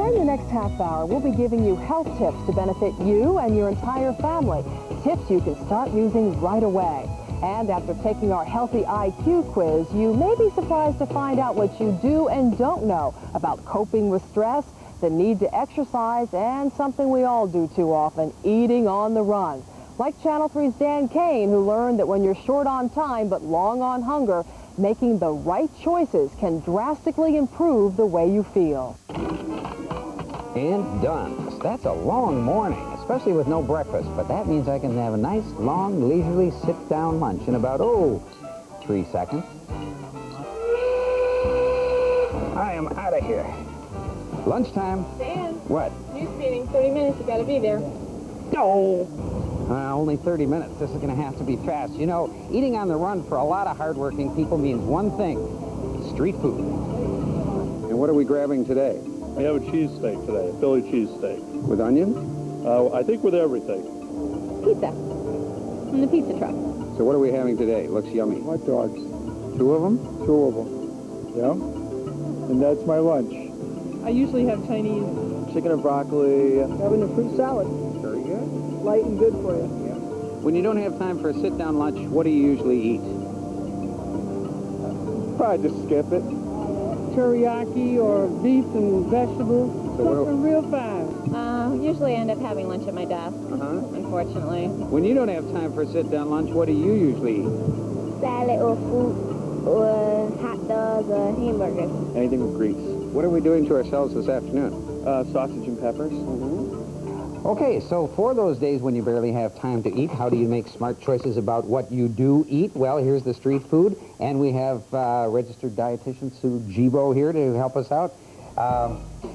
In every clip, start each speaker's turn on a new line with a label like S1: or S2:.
S1: During the next half hour, we'll be giving you health tips to benefit you and your entire family. Tips you can start using right away. And after taking our healthy IQ quiz, you may be surprised to find out what you do and don't know about coping with stress, the need to exercise, and something we all do too often, eating on the run. Like Channel 3's Dan Kain, who learned that when you're short on time but long on hunger, making the right choices can drastically improve the way you feel.
S2: And done. That's a long morning, especially with no breakfast, but that means I can have a nice, long, leisurely sit-down lunch in about, 3 seconds. I am out of here. Lunchtime.
S3: Dan.
S2: What?
S3: News meeting, 30 minutes, you gotta be there.
S2: No! Only 30 minutes. This is going to have to be fast. You know, eating on the run for a lot of hardworking people means one thing: street food. And what are we grabbing today?
S4: We have a cheesesteak today, a Philly cheesesteak.
S2: With onions?
S4: I think with everything.
S3: Pizza. From the pizza truck.
S2: So what are we having today? Looks yummy.
S5: Hot dogs.
S2: 2 of them?
S5: 2 of them. Yeah? And that's my lunch.
S3: I usually have Chinese.
S5: Chicken and broccoli.
S1: Having a fruit salad.
S2: Very good.
S1: Light and good for you.
S2: When you don't have time for a sit-down lunch, what do you usually eat?
S5: Probably just skip it.
S1: Teriyaki or beef and vegetables. Something real fine.
S3: Usually I end up having lunch at my desk, unfortunately.
S2: When you don't have time for a sit-down lunch, what do you usually eat?
S6: Salad or fruit or hot dogs or hamburgers.
S5: Anything with grease.
S2: What are we doing to ourselves this afternoon?
S5: Sausage and peppers.
S2: Okay, so for those days when you barely have time to eat, how do you make smart choices about what you do eat? Well, here's the street food, and we have registered dietitian Sue Gibo here to help us out.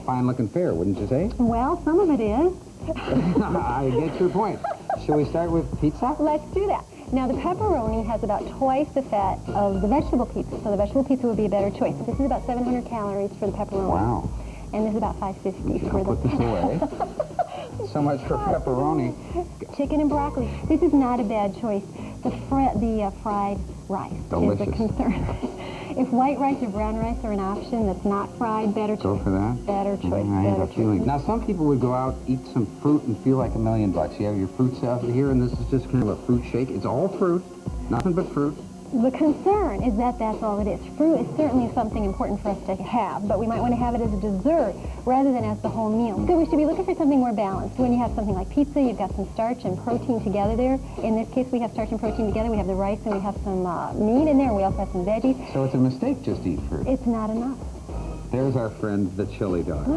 S2: Fine-looking fare, wouldn't you say?
S6: Well, some of it is.
S2: I get your point. Should we start with pizza?
S6: Let's do that. Now, the pepperoni has about twice the fat of the vegetable pizza, so the vegetable pizza would be a better choice. This is about 700 calories for the pepperoni.
S2: Wow.
S6: And this is about 550 for
S2: Put this away. So much for pepperoni.
S6: Chicken and broccoli. This is not a bad choice. The fried rice
S2: Delicious.
S6: is a concern. If white rice or brown rice are an option that's not fried, better choice.
S2: Go for that?
S6: Better choice.
S2: I have a feeling. Now, some people would go out, eat some fruit, and feel like $1 million. You have your fruit salad here, and this is just kind of a fruit shake. It's all fruit, nothing but fruit.
S6: The concern is that that's all it is. Fruit is certainly something important for us to have, but we might want to have it as a dessert rather than as the whole meal. So we should be looking for something more balanced. When you have something like pizza, you've got some starch and protein together there. In this case, we have starch and protein together. We have the rice and we have some meat in there, and we also have some veggies.
S2: So it's a mistake just to eat fruit.
S6: It's not enough.
S2: There's our friend, the chili dog.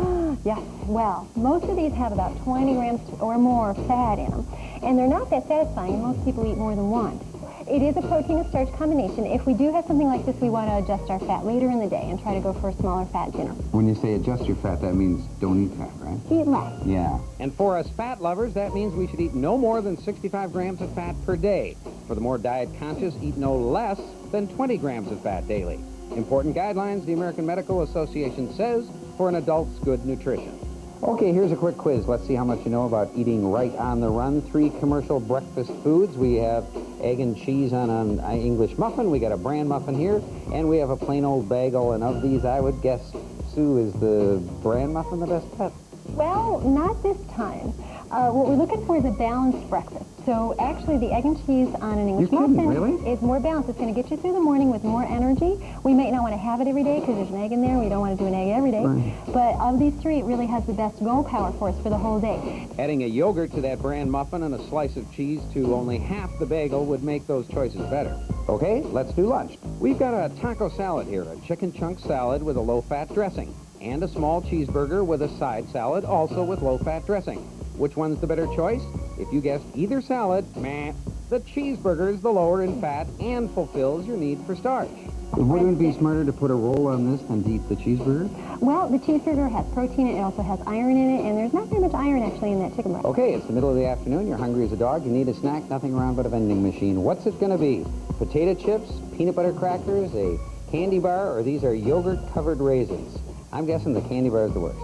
S6: Yes, well, most of these have about 20 grams or more fat in them, and they're not that satisfying, and most people eat more than one. It is a protein and starch combination. If we do have something like this, we want to adjust our fat later in the day and try to go for a smaller fat dinner.
S2: When you say adjust your fat, that means don't eat fat, right?
S6: Eat less.
S2: Yeah. And for us fat lovers, that means we should eat no more than 65 grams of fat per day. For the more diet conscious, eat no less than 20 grams of fat daily. Important guidelines the American Medical Association says for an adult's good nutrition. Okay, here's a quick quiz. Let's see how much you know about eating right on the run. 3 commercial breakfast foods. We have egg and cheese on an English muffin. We got a bran muffin here, and we have a plain old bagel. And of these, I would guess, Sue, is the bran muffin the best bet?
S6: Well, not this time. What we're looking for is a balanced breakfast. So actually, the egg and cheese on an English muffin
S2: really?
S6: is more balanced. It's going to get you through the morning with more energy. We might not want to have it every day because there's an egg in there. We don't want to do an egg every day.
S2: Right.
S6: But of these 3, it really has the best go power for us for the whole day.
S2: Adding a yogurt to that bran muffin and a slice of cheese to only half the bagel would make those choices better. Okay, let's do lunch. We've got a taco salad here, a chicken chunk salad with a low-fat dressing, and a small cheeseburger with a side salad, also with low-fat dressing. Which one's the better choice? If you guessed either salad, meh, the cheeseburger is the lower in fat and fulfills your need for starch. Wouldn't it be smarter to put a roll on this than to eat the cheeseburger?
S6: Well, the cheeseburger has protein, it also has iron in it, and there's not very much iron actually in that chicken breast.
S2: Okay, it's the middle of the afternoon, you're hungry as a dog, you need a snack, nothing around but a vending machine. What's it going to be? Potato chips, peanut butter crackers, a candy bar, or these are yogurt-covered raisins? I'm guessing the candy bar is the worst.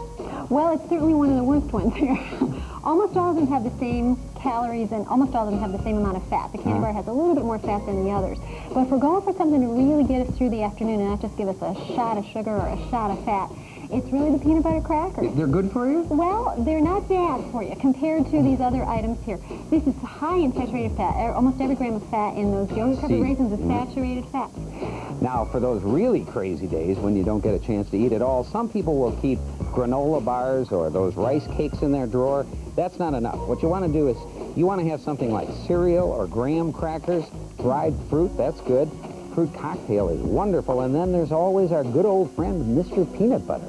S6: Well, it's certainly one of the worst ones here. Almost all of them have the same calories, and almost all of them have the same amount of fat. The candy bar has a little bit more fat than the others. But if we're going for something to really get us through the afternoon and not just give us a shot of sugar or a shot of fat, It's really the peanut butter crackers.
S2: They're good for you?
S6: Well, they're not bad for you compared to these other items here. This is high in saturated fat. Almost every gram of fat in those yogurt-covered raisins is saturated fat.
S2: Now, for those really crazy days when you don't get a chance to eat at all, some people will keep granola bars or those rice cakes in their drawer. That's not enough. What you want to do is you want to have something like cereal or graham crackers, dried fruit, that's good. Fruit cocktail is wonderful, and then there's always our good old friend, Mr. Peanut Butter.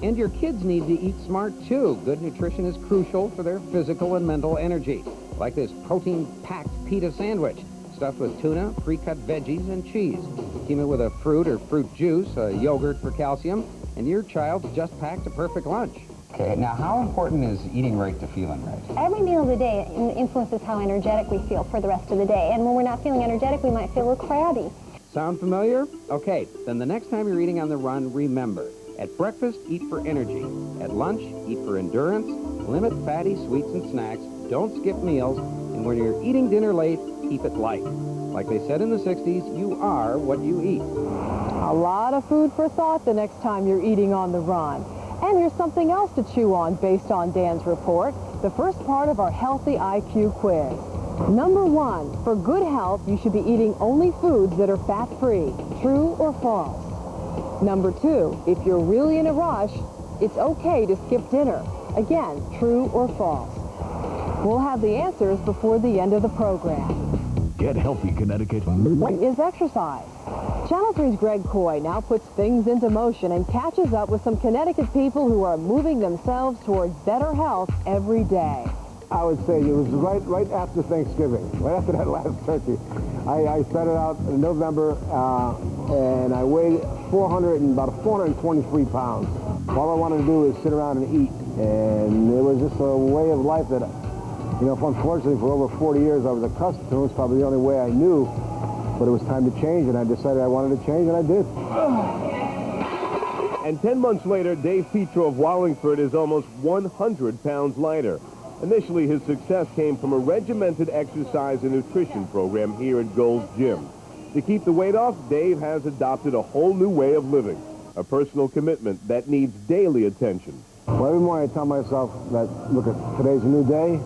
S2: And your kids need to eat smart, too. Good nutrition is crucial for their physical and mental energy. Like this protein-packed pita sandwich, stuffed with tuna, pre-cut veggies, and cheese. Team it with a fruit or fruit juice, a yogurt for calcium, and your child's just packed a perfect lunch. Okay, now how important is eating right to feeling right?
S6: Every meal of the day influences how energetic we feel for the rest of the day. And when we're not feeling energetic, we might feel a little crabby.
S2: Sound familiar? Okay, then the next time you're eating on the run, remember, at breakfast, eat for energy. At lunch, eat for endurance. Limit fatty sweets and snacks. Don't skip meals. And when you're eating dinner late, keep it light. Like they said in the 60s, you are what you eat.
S1: A lot of food for thought the next time you're eating on the run. And here's something else to chew on based on Dan's report, the first part of our Healthy IQ quiz. Number 1, for good health, you should be eating only foods that are fat-free. True or false? Number 2, if you're really in a rush, it's okay to skip dinner. Again, true or false? We'll have the answers before the end of the program.
S7: Get healthy, Connecticut.
S1: What is exercise? Channel 3's Greg Coy now puts things into motion and catches up with some Connecticut people who are moving themselves towards better health every day.
S8: I would say it was right after Thanksgiving, right after that last turkey. I started out in November, and I weighed about 423 pounds. All I wanted to do was sit around and eat, and it was just a way of life that, unfortunately for over 40 years I was accustomed to. It's probably the only way I knew, but it was time to change, and I decided I wanted to change, and I did.
S9: And 10 months later, Dave Petro of Wallingford is almost 100 pounds lighter. Initially, his success came from a regimented exercise and nutrition program here at Gold's Gym. To keep the weight off, Dave has adopted a whole new way of living, a personal commitment that needs daily attention.
S8: Well, every morning I tell myself that, look, today's a new day,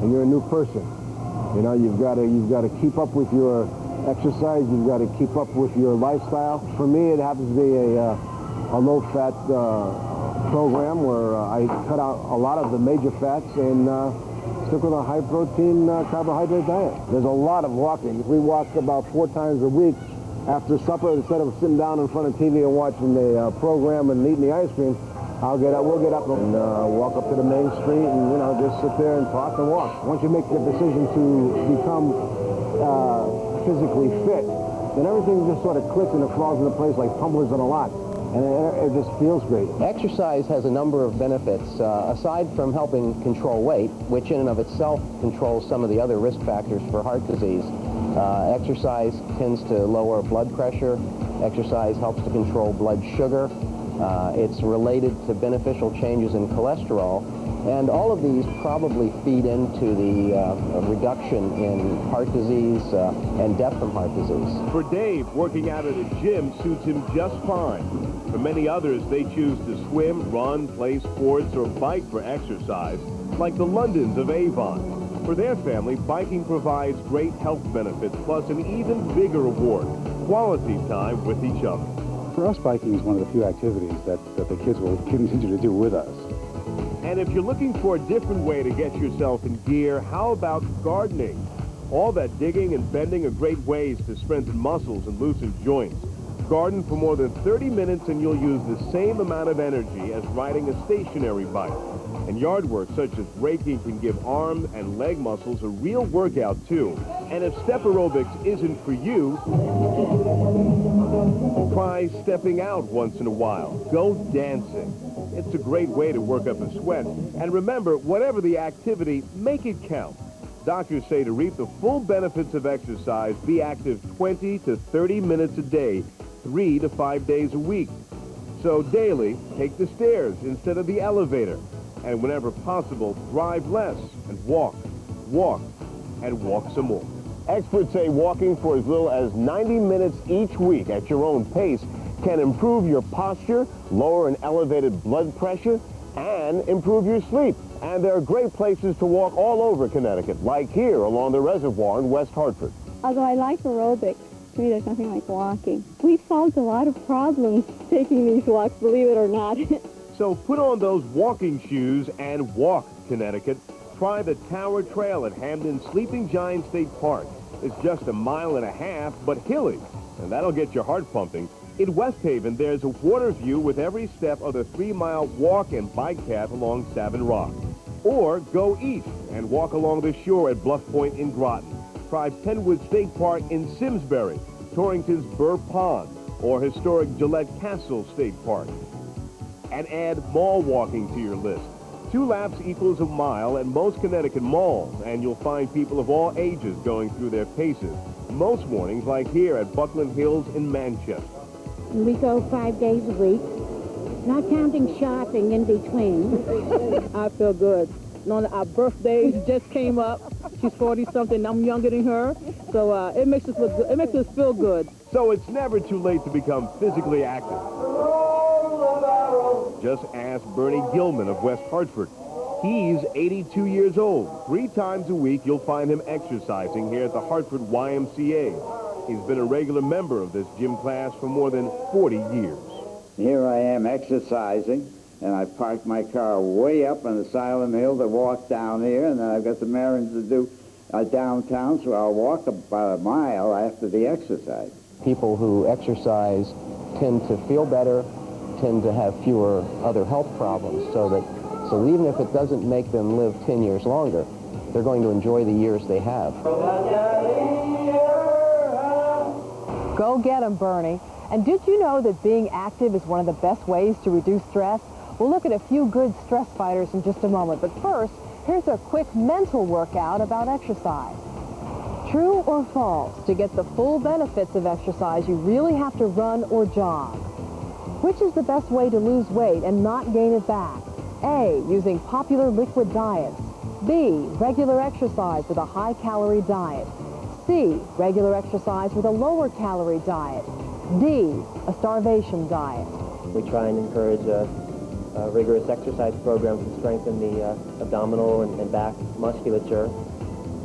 S8: and you're a new person. You've got to keep up with your exercise. You've got to keep up with your lifestyle. For me, it happens to be a low-fat program where I cut out a lot of the major fats and stick with a high-protein carbohydrate diet. There's a lot of walking. We walk about 4 times a week after supper. Instead of sitting down in front of TV and watching the program and eating the ice cream, we'll get up and walk up to the main street and, just sit there and talk and walk. Once you make the decision to become physically fit, then everything just sort of clicks and it falls into place like tumblers in a lot. And it just feels great.
S10: Exercise has a number of benefits. Aside from helping control weight, which in and of itself controls some of the other risk factors for heart disease, exercise tends to lower blood pressure. Exercise helps to control blood sugar. It's related to beneficial changes in cholesterol. And all of these probably feed into the reduction in heart disease and death from heart disease.
S9: For Dave, working out at a gym suits him just fine. For many others, they choose to swim, run, play sports, or bike for exercise, like the Londons of Avon. For their family, biking provides great health benefits, plus an even bigger reward, quality time with each other.
S5: For us, biking is one of the few activities that the kids will continue to do with us.
S9: And if you're looking for a different way to get yourself in gear, how about gardening? All that digging and bending are great ways to strengthen muscles and loosen joints. Garden for more than 30 minutes and you'll use the same amount of energy as riding a stationary bike. And yard work such as raking can give arm and leg muscles a real workout too. And if step aerobics isn't for you, try stepping out once in a while. Go dancing. It's a great way to work up a sweat. And remember, whatever the activity, make it count. Doctors say to reap the full benefits of exercise, be active 20 to 30 minutes a day, 3 to 5 days a week. So daily, take the stairs instead of the elevator. And whenever possible, drive less and walk, and walk some more. Experts say walking for as little as 90 minutes each week at your own pace can improve your posture, lower an elevated blood pressure, and improve your sleep. And there are great places to walk all over Connecticut, like here along the reservoir in West Hartford.
S11: Although I like aerobics, to me there's nothing like walking. We've solved a lot of problems taking these walks, believe it or not.
S9: So put on those walking shoes and walk, Connecticut. Try the Tower Trail at Hamden's Sleeping Giant State Park. It's just 1.5 miles, but hilly, and that'll get your heart pumping. In West Haven, there's a water view with every step of the 3-mile walk and bike path along Savin Rock. Or go east and walk along the shore at Bluff Point in Groton. Try Penwood State Park in Simsbury, Torrington's Burr Pond, or historic Gillette Castle State Park. And add mall walking to your list. 2 laps equals 1 mile at most Connecticut malls, and you'll find people of all ages going through their paces. Most mornings, like here at Buckland Hills in Manchester.
S12: We go 5 days a week, not counting shopping in between.
S13: I feel good. Our birthdays just came up. She's 40-something. I'm younger than her, so it makes us look good. It makes us feel good.
S9: So it's never too late to become physically active. Just ask Bernie Gilman of West Hartford. He's 82 years old. 3 times a week, you'll find him exercising here at the Hartford YMCA. He's been a regular member of this gym class for more than 40 years.
S14: Here I am exercising, and I parked my car way up on the Asylum Hill to walk down here, and then I've got some errands to do downtown, so I'll walk about 1 mile after the exercise.
S10: People who exercise tend to feel better, tend to have fewer other health problems, so even if it doesn't make them live 10 years longer, they're going to enjoy the years they have.
S1: Go get 'em, Bernie. And did you know that being active is one of the best ways to reduce stress? We'll look at a few good stress fighters in just a moment, but first, here's a quick mental workout about exercise. True or false, to get the full benefits of exercise, you really have to run or jog. Which is the best way to lose weight and not gain it back? A, using popular liquid diets. B, regular exercise with a high-calorie diet. C, regular exercise with a lower-calorie diet. D, a starvation diet.
S15: We try and encourage a rigorous exercise program to strengthen the abdominal and back musculature,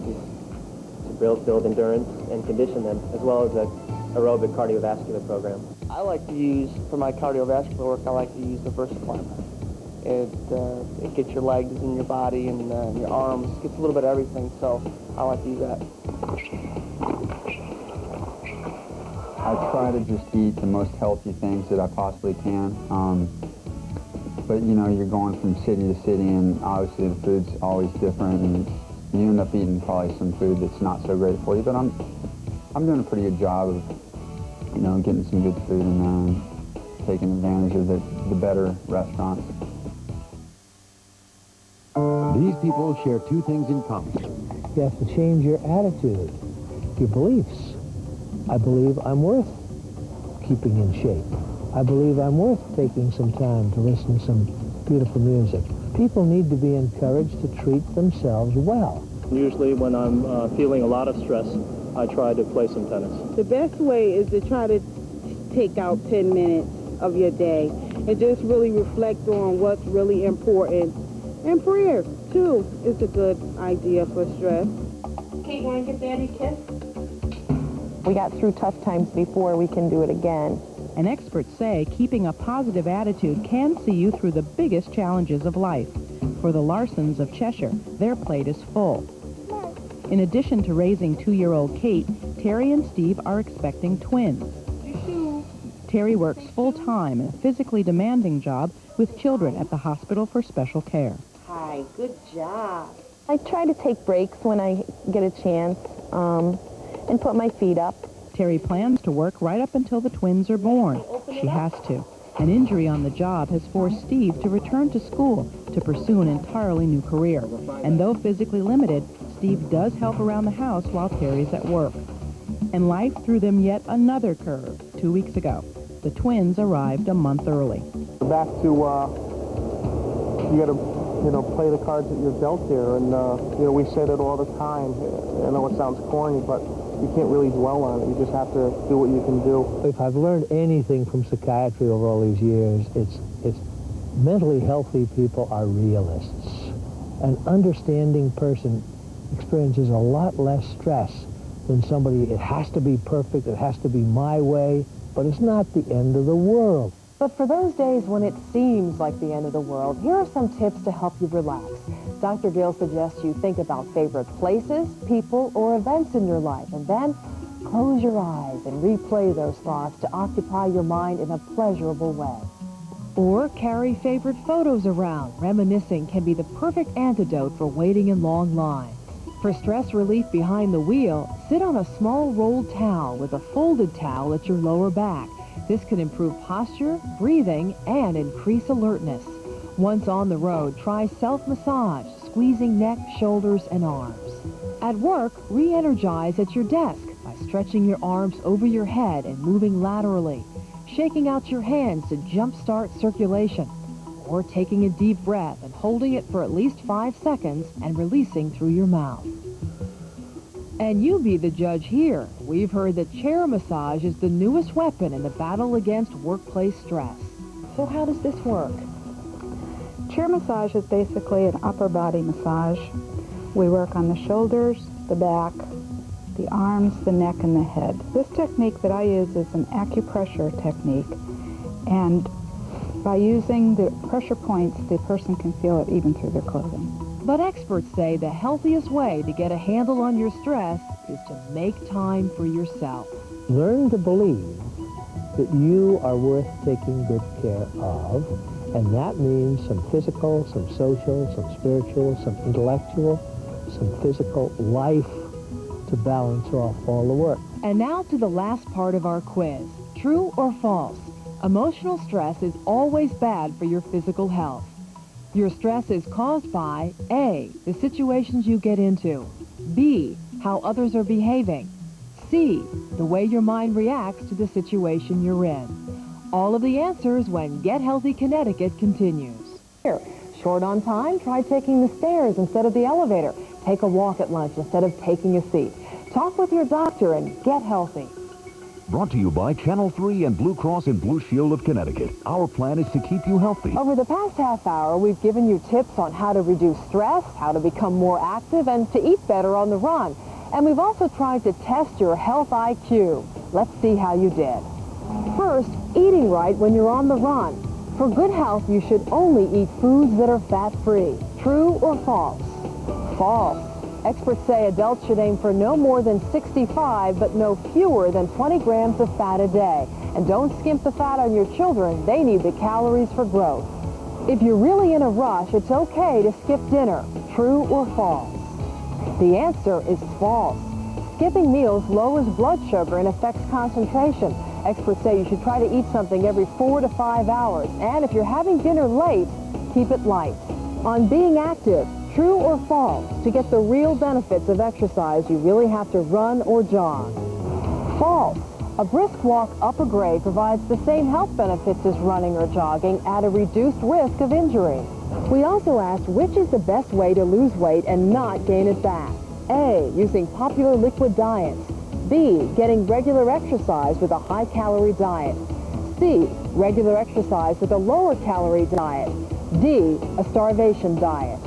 S15: to build endurance and condition them, as well as a aerobic cardiovascular program.
S16: I like to use, for my cardiovascular work, I like to use the VersaClimber. It gets your legs and your body and your arms, gets a little bit of everything, so I like to use that.
S17: I try to just eat the most healthy things that I possibly can. But, you know, you're going from city to city, and obviously the food's always different, and you end up eating probably some food that's not so great for you. But I'm doing a pretty good job of, you know, getting some good food and taking advantage of the better restaurants.
S18: These people share 2 things in common.
S19: You have to change your attitude, your beliefs. I believe I'm worth keeping in shape. I believe I'm worth taking some time to listen to some beautiful music. People need to be encouraged to treat themselves well.
S20: Usually when I'm feeling a lot of stress, I try to play some tennis.
S13: The best way is to try to take out 10 minutes of your day and just really reflect on what's really important. And prayer, too, is a good idea for stress.
S12: Kate, you want to give Daddy a kiss?
S21: We got through tough times before, we can do it again.
S22: And experts say keeping a positive attitude can see you through the biggest challenges of life. For the Larsons of Cheshire, their plate is full. In addition to raising 2-year-old Kate, Terry and Steve are expecting twins. Terry works full-time in a physically demanding job with children at the Hospital for Special Care.
S21: Hi, good job. I try to take breaks when I get a chance and put my feet up.
S22: Terry plans to work right up until the twins are born. She has to. An injury on the job has forced Steve to return to school to pursue an entirely new career. And though physically limited, Steve does help around the house while Terry's at work. And life threw them yet another curve 2 weeks ago. The twins arrived a month early.
S23: Back to, you got to, you know, play the cards that you're dealt here. And, you know, we say that all the time. I know it sounds corny, but you can't really dwell on it. You just have to do what you can do.
S19: If I've learned anything from psychiatry over all these years, it's mentally healthy people are realists. An understanding person experiences a lot less stress than somebody, it has to be perfect, it has to be my way, but it's not the end of the world.
S1: But for those days when it seems like the end of the world, here are some tips to help you relax. Dr. Gill suggests you think about favorite places, people, or events in your life, and then close your eyes and replay those thoughts to occupy your mind in a pleasurable way.
S22: Or carry favorite photos around. Reminiscing can be the perfect antidote for waiting in long lines. For stress relief behind the wheel, sit on a small rolled towel with a folded towel at your lower back. This can improve posture, breathing, and increase alertness. Once on the road, try self-massage, squeezing neck, shoulders, and arms. At work, re-energize at your desk by stretching your arms over your head and moving laterally, shaking out your hands to jumpstart circulation, or taking a deep breath and holding it for at least 5 seconds and releasing through your mouth. And you be the judge here. We've heard that chair massage is the newest weapon in the battle against workplace stress.
S1: So how does this work?
S3: Chair massage is basically an upper body massage. We work on the shoulders, the back, the arms, the neck, and the head. This technique that I use is an acupressure technique, and by using the pressure points, the person can feel it even through their clothing.
S22: But experts say the healthiest way to get a handle on your stress is to make time for yourself.
S19: Learn to believe that you are worth taking good care of, and that means some physical, some social, some spiritual, some intellectual, some physical life to balance off all the work.
S22: And now to the last part of our quiz. True or false? Emotional stress is always bad for your physical health. Your stress is caused by A, the situations you get into, B, how others are behaving, C, the way your mind reacts to the situation you're in. All of the answers when Get Healthy Connecticut continues.
S1: Here, short on time? Try taking the stairs instead of the elevator. Take a walk at lunch instead of taking a seat. Talk with your doctor and get healthy.
S7: Brought to you by Channel 3 and Blue Cross and Blue Shield of Connecticut. Our plan is to keep you healthy.
S1: Over the past half hour, we've given you tips on how to reduce stress, how to become more active, and to eat better on the run. And we've also tried to test your health IQ. Let's see how you did. First, eating right when you're on the run. For good health, you should only eat foods that are fat-free. True or false? False. Experts say adults should aim for no more than 65, but no fewer than 20 grams of fat a day. And don't skimp the fat on your children. They need the calories for growth. If you're really in a rush, it's okay to skip dinner. True or false? The answer is false. Skipping meals lowers blood sugar and affects concentration. Experts say you should try to eat something every 4 to 5 hours. And if you're having dinner late, keep it light. On being active, true or false? To get the real benefits of exercise, you really have to run or jog. False. A brisk walk up a grade provides the same health benefits as running or jogging at a reduced risk of injury. We also asked which is the best way to lose weight and not gain it back. A, using popular liquid diets. B, getting regular exercise with a high-calorie diet. C, regular exercise with a lower-calorie diet. D, a starvation diet.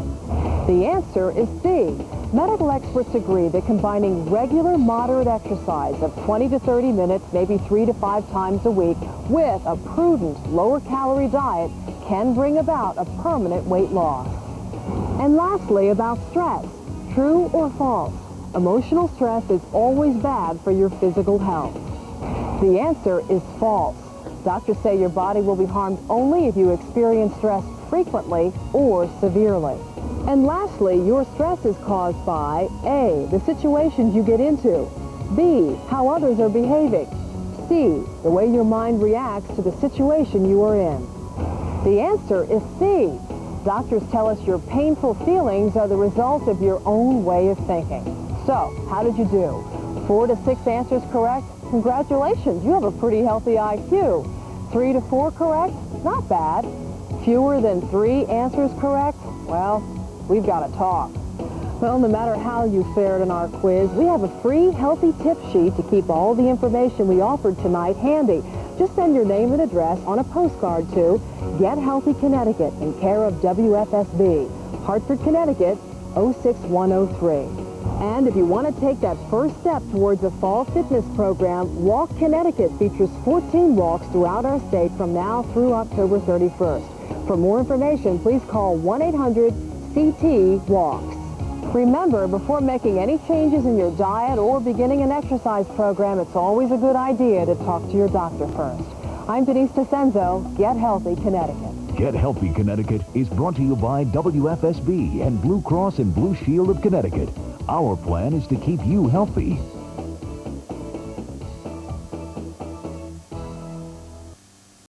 S1: The answer is C. Medical experts agree that combining regular moderate exercise of 20 to 30 minutes, maybe 3 to 5 times a week, with a prudent lower-calorie diet can bring about a permanent weight loss. And lastly, about stress. True or false? Emotional stress is always bad for your physical health. The answer is false. Doctors say your body will be harmed only if you experience stress frequently or severely. And lastly, your stress is caused by A, the situations you get into, B, how others are behaving, C, the way your mind reacts to the situation you are in. The answer is C. Doctors tell us your painful feelings are the result of your own way of thinking. So, how did you do? 4 to 6 answers correct? Congratulations, you have a pretty healthy IQ. 3 to 4 correct? Not bad. Fewer than 3 answers correct? Well, we've got to talk. Well, no matter how you fared in our quiz, we have a free healthy tip sheet to keep all the information we offered tonight handy. Just send your name and address on a postcard to Get Healthy Connecticut in care of WFSB, Hartford, Connecticut, 06103. And if you want to take that first step towards a fall fitness program, Walk Connecticut features 14 walks throughout our state from now through October 31st. For more information, please call 1-800-CT-WALKS. Remember, before making any changes in your diet or beginning an exercise program, it's always a good idea to talk to your doctor first. I'm Denise D'Ascenzo, Get Healthy Connecticut.
S7: Get Healthy Connecticut is brought to you by WFSB and Blue Cross and Blue Shield of Connecticut. Our plan is to keep you healthy.